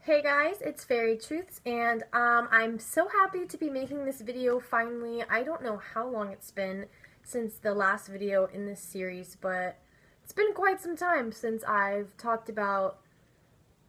Hey guys, it's Fairy Truths, and I'm so happy to be making this video finally. I don't know how long it's been since the last video in this series, but it's been quite some time since I've talked about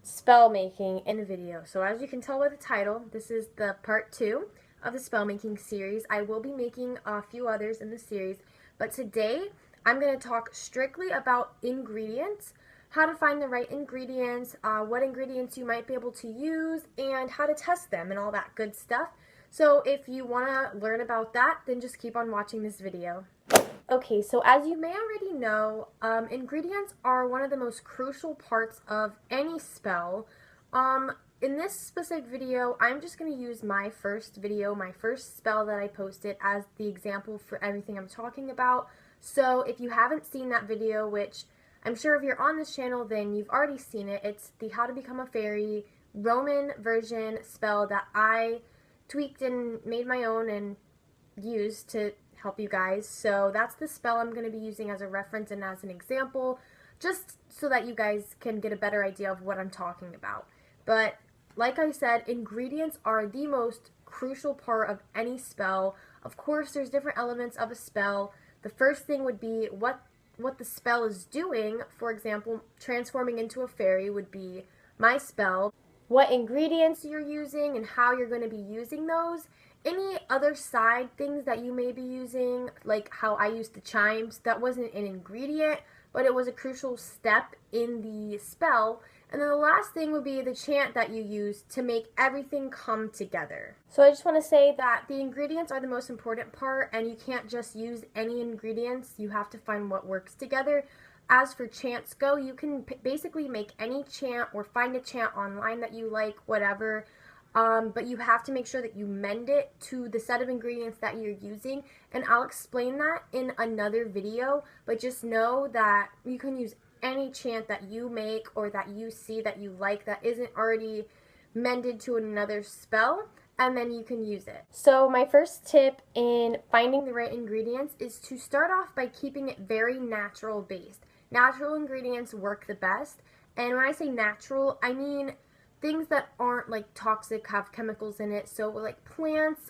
spell making in a video. So as you can tell by the title, this is the part 2 of the spell making series. I will be making a few others in the series, but today I'm going to talk strictly about ingredients, how to find the right ingredients, what ingredients you might be able to use, and how to test them and all that good stuff. So if you want to learn about that, then just keep on watching this video. Okay, so as you may already know, ingredients are one of the most crucial parts of any spell. In this specific video, I'm just going to use my first spell that I posted as the example for everything I'm talking about. So if you haven't seen that video, which I'm sure if you're on this channel, then you've already seen it. It's the How to Become a Fairy Roman version spell that I tweaked and made my own and used to help you guys. So that's the spell I'm going to be using as a reference and as an example, just so that you guys can get a better idea of what I'm talking about. But like I said, ingredients are the most crucial part of any spell. Of course, there's different elements of a spell. The first thing would be what the spell is doing. For example, transforming into a fairy would be my spell. What ingredients you're using and how you're going to be using those. Any other side things that you may be using, like how I used the chimes, that wasn't an ingredient, but it was a crucial step in the spell. And then the last thing would be the chant that you use to make everything come together. So I just want to say that the ingredients are the most important part, and you can't just use any ingredients. You have to find what works together. As for chants go, you can basically make any chant or find a chant online that you like, whatever. But you have to make sure that you mend it to the set of ingredients that you're using, and I'll explain that in another video. But just know that you can use any chant that you make or that you see that you like that isn't already mended to another spell, and then you can use it. So my first tip in finding the right ingredients is to start off by keeping it very natural based. Natural ingredients work the best, and when I say natural, I mean things that aren't like toxic, have chemicals in it. So like plants,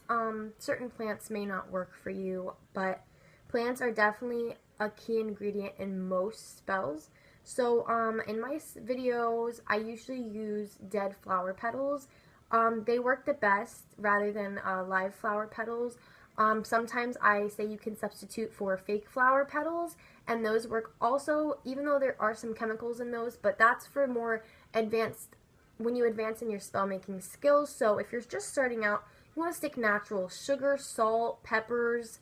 certain plants may not work for you, but plants are definitely a key ingredient in most spells. So in my videos, I usually use dead flower petals. They work the best rather than live flower petals. Sometimes I say you can substitute for fake flower petals, and those work also, even though there are some chemicals in those, but that's for more advanced, when you advance in your spell making skills. So if you're just starting out, you want to stick natural. Sugar, salt, peppers,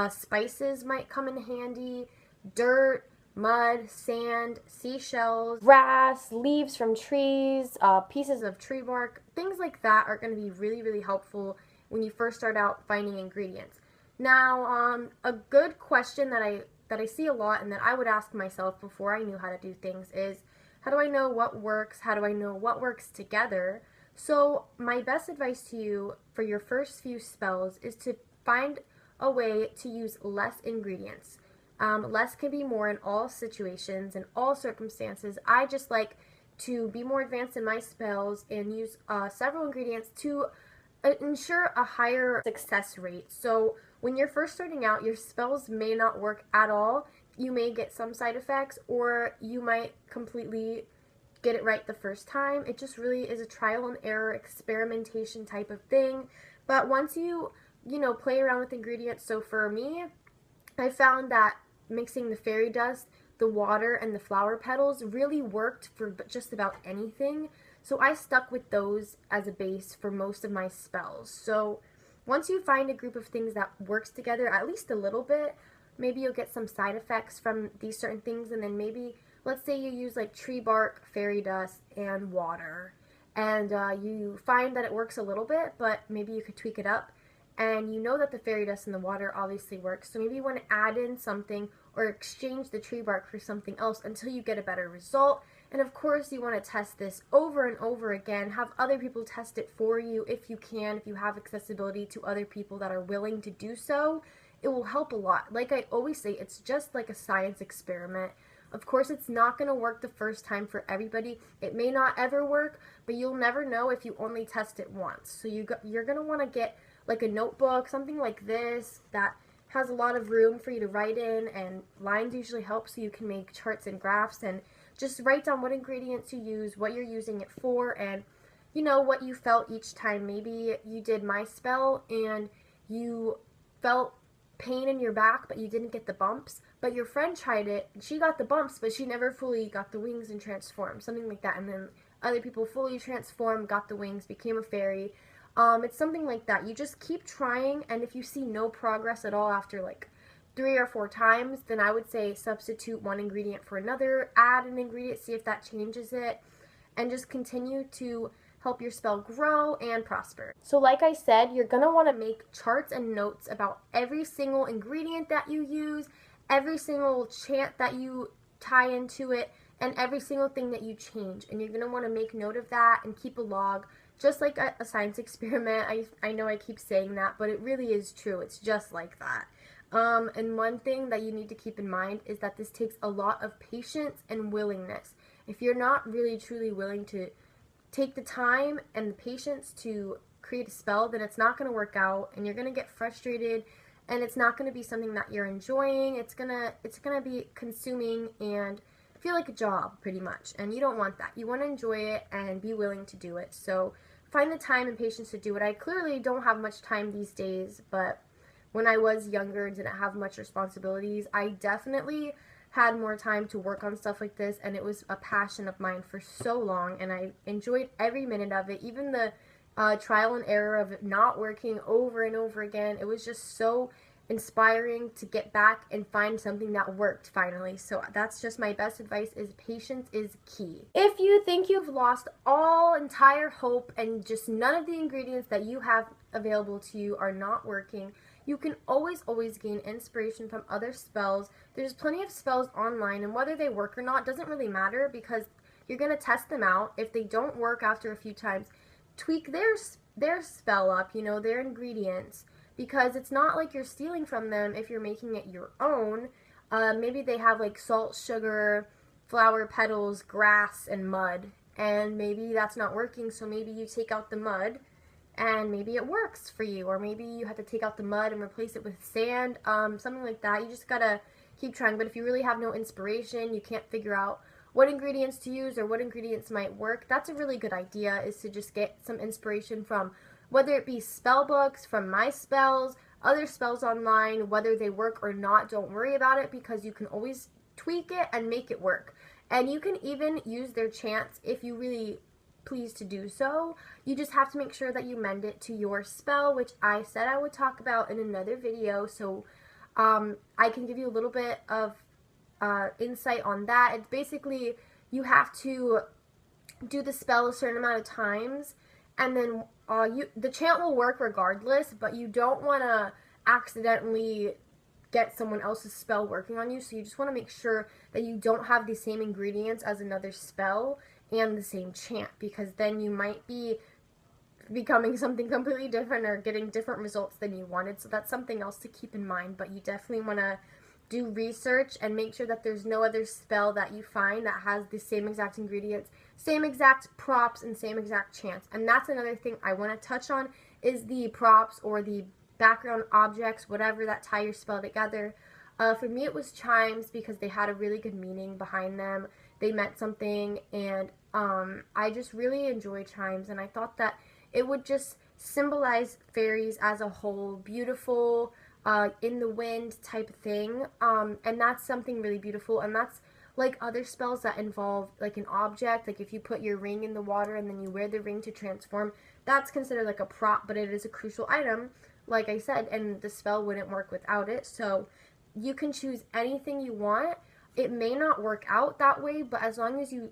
spices might come in handy, dirt, mud, sand, seashells, grass, leaves from trees, pieces of tree bark, things like that are going to be really, really helpful when you first start out finding ingredients. Now, a good question that I see a lot and that I would ask myself before I knew how to do things is, how do I know what works? How do I know what works together? So my best advice to you for your first few spells is to find a way to use less ingredients. Less can be more in all situations and all circumstances. I just like to be more advanced in my spells and use several ingredients to ensure a higher success rate. So when you're first starting out, your spells may not work at all. You may get some side effects, or you might completely get it right the first time. It just really is a trial and error experimentation type of thing. But once you play around with ingredients, so for me, I found that mixing the fairy dust, the water, and the flower petals really worked for just about anything. So I stuck with those as a base for most of my spells. So once you find a group of things that works together at least a little bit, maybe you'll get some side effects from these certain things, and then maybe, let's say you use like tree bark, fairy dust, and water, and you find that it works a little bit, but maybe you could tweak it up, and you know that the fairy dust and the water obviously works, so maybe you want to add in something or exchange the tree bark for something else until you get a better result. And of course, you want to test this over and over again. Have other people test it for you if you can, if you have accessibility to other people that are willing to do so. It will help a lot. Like I always say, it's just like a science experiment. Of course, it's not going to work the first time for everybody. It may not ever work, but you'll never know if you only test it once. So you're going to want to get like a notebook, something like this that has a lot of room for you to write in, and lines usually help so you can make charts and graphs, and just write down what ingredients you use, what you're using it for, and you know what you felt each time. Maybe you did my spell and you felt pain in your back but you didn't get the bumps, but your friend tried it and she got the bumps but she never fully got the wings and transformed, something like that. And then other people fully transformed, got the wings, became a fairy. It's something like that. You just keep trying, and if you see no progress at all after like 3 or 4 times, then I would say substitute one ingredient for another, add an ingredient, see if that changes it, and just continue to help your spell grow and prosper. So like I said, you're going to want to make charts and notes about every single ingredient that you use, every single chant that you tie into it, and every single thing that you change. And you're going to want to make note of that and keep a log, just like a science experiment. I know I keep saying that, but it really is true. It's just like that. And one thing that you need to keep in mind is that this takes a lot of patience and willingness. If you're not really truly willing to take the time and the patience to create a spell, then it's not going to work out, and you're going to get frustrated, and it's not going to be something that you're enjoying. It's gonna be consuming and feel like a job pretty much, and you don't want that. You want to enjoy it and be willing to do it. So find the time and patience to do it. I clearly don't have much time these days, but when I was younger and didn't have much responsibilities, I definitely had more time to work on stuff like this, and it was a passion of mine for so long, and I enjoyed every minute of it, even the trial and error of it not working over and over again. It was just so inspiring to get back and find something that worked finally. So that's just my best advice, is patience is key. If you think you've lost all entire hope and just none of the ingredients that you have available to you are not working, you can always gain inspiration from other spells. There's plenty of spells online, and whether they work or not doesn't really matter, because you're going to test them out. If they don't work after a few times, tweak their spell up, you know, their ingredients, because it's not like you're stealing from them if you're making it your own. Maybe they have like salt, sugar, flower petals, grass, and mud, and maybe that's not working, so maybe you take out the mud and maybe it works for you, or maybe you have to take out the mud and replace it with sand, something like that. You just gotta keep trying. But if you really have no inspiration, you can't figure out what ingredients to use or what ingredients might work, that's a really good idea, is to just get some inspiration from, whether it be spell books, from my spells, other spells online. Whether they work or not, don't worry about it, because you can always tweak it and make it work. And you can even use their chants if you really please to do so. You just have to make sure that you mend it to your spell, which I said I would talk about in another video. So I can give you a little bit of insight on that. It's basically, you have to do the spell a certain amount of times, and then the chant will work regardless, but you don't want to accidentally get someone else's spell working on you. So you just want to make sure that you don't have the same ingredients as another spell and the same chant, because then you might be becoming something completely different or getting different results than you wanted. So that's something else to keep in mind. But you definitely want to do research and make sure that there's no other spell that you find that has the same exact ingredients, same exact props, and same exact chants. And that's another thing I want to touch on, is the props or the background objects, whatever, that tie your spell together. For me, it was chimes, because they had a really good meaning behind them. They meant something, and I just really enjoy chimes, and I thought that it would just symbolize fairies as a whole, beautiful, in the wind type thing, and that's something really beautiful. And that's like other spells that involve like an object, like if you put your ring in the water and then you wear the ring to transform, that's considered like a prop, but it is a crucial item, like I said, and the spell wouldn't work without it. So you can choose anything you want. It may not work out that way, but as long as you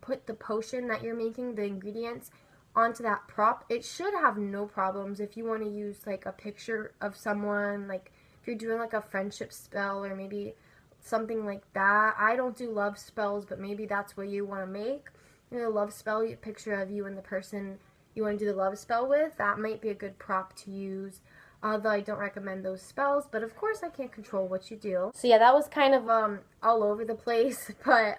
put the potion that you're making, the ingredients, onto that prop, it should have no problems. If you want to use like a picture of someone, like if you're doing like a friendship spell or maybe something like that. I don't do love spells, but maybe that's what you want to make. You know, love spell, a picture of you and the person you want to do the love spell with, that might be a good prop to use. although I don't recommend those spells, but of course I can't control what you do. So yeah, that was kind of all over the place, but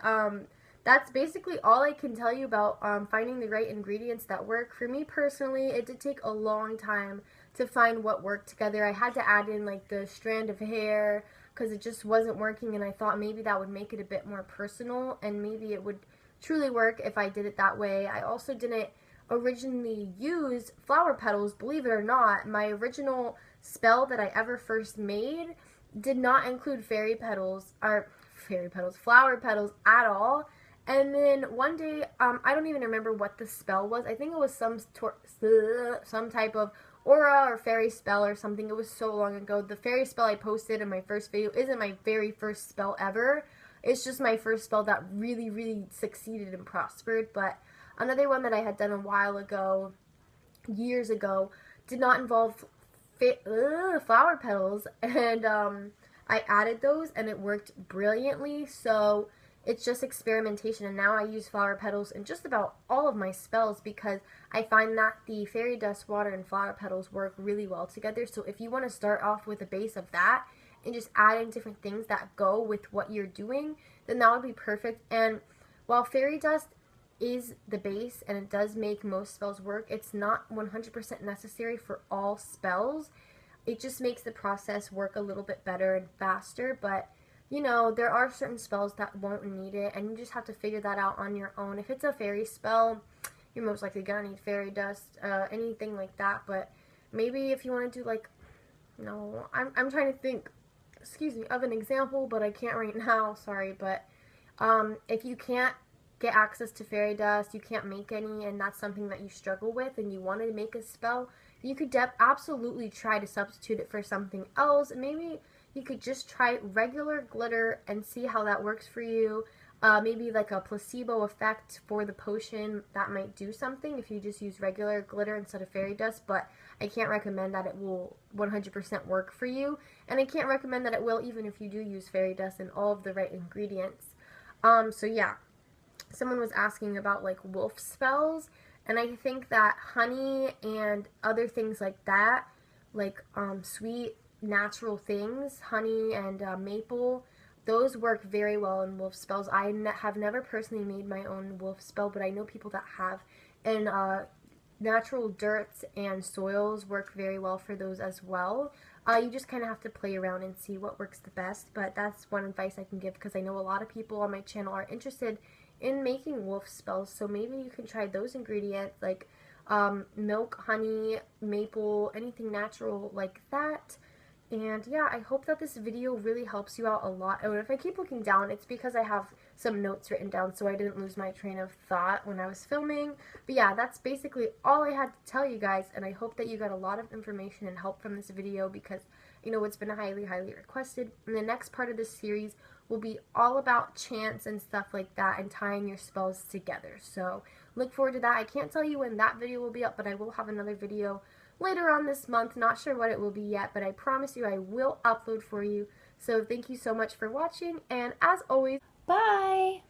that's basically all I can tell you about finding the right ingredients that work. For me personally, it did take a long time to find what worked together. I had to add in like the strand of hair because it just wasn't working, and I thought maybe that would make it a bit more personal, and maybe it would truly work if I did it that way. I also didn't originally use flower petals, believe it or not. My original spell that I ever first made did not include flower petals at all. And then one day, I don't even remember what the spell was. I think it was some type of aura or fairy spell or something. It was so long ago. The fairy spell I posted in my first video isn't my very first spell ever. It's just my first spell that really, really succeeded and prospered. But another one that I had done a while ago, years ago, did not involve flower petals, and I added those and it worked brilliantly. So it's just experimentation, and now I use flower petals in just about all of my spells because I find that the fairy dust water and flower petals work really well together. So if you want to start off with a base of that and just add in different things that go with what you're doing, then that would be perfect. And while fairy dust is the base and it does make most spells work, it's not 100% necessary for all spells. It just makes the process work a little bit better and faster, but you know, there are certain spells that won't need it, and you just have to figure that out on your own. If it's a fairy spell, you're most likely gonna need fairy dust, anything like that. But maybe if you want to do like, no, I'm trying to think, excuse me, of an example, but I can't right now. Sorry, but if you can't get access to fairy dust, you can't make any, and that's something that you struggle with, and you want to make a spell, you could absolutely try to substitute it for something else. Maybe you could just try regular glitter and see how that works for you. Maybe like a placebo effect for the potion, that might do something if you just use regular glitter instead of fairy dust, but I can't recommend that it will 100% work for you, and I can't recommend that it will even if you do use fairy dust and all of the right ingredients. So yeah, someone was asking about like wolf spells, and I think that honey and other things like that, like sweet natural things, honey and maple, those work very well in wolf spells. I have never personally made my own wolf spell, but I know people that have, and natural dirts and soils work very well for those as well. You just kind of have to play around and see what works the best, but that's one advice I can give because I know a lot of people on my channel are interested in making wolf spells, so maybe you can try those ingredients like milk, honey, maple, anything natural like that. And yeah, I hope that this video really helps you out a lot. And if I keep looking down, it's because I have some notes written down so I didn't lose my train of thought when I was filming. But yeah, that's basically all I had to tell you guys, and I hope that you got a lot of information and help from this video because, you know, it's been highly, highly requested. And the next part of this series will be all about chants and stuff like that and tying your spells together. So look forward to that. I can't tell you when that video will be up, but I will have another video later on this month. Not sure what it will be yet, but I promise you I will upload for you. So thank you so much for watching, and as always, bye!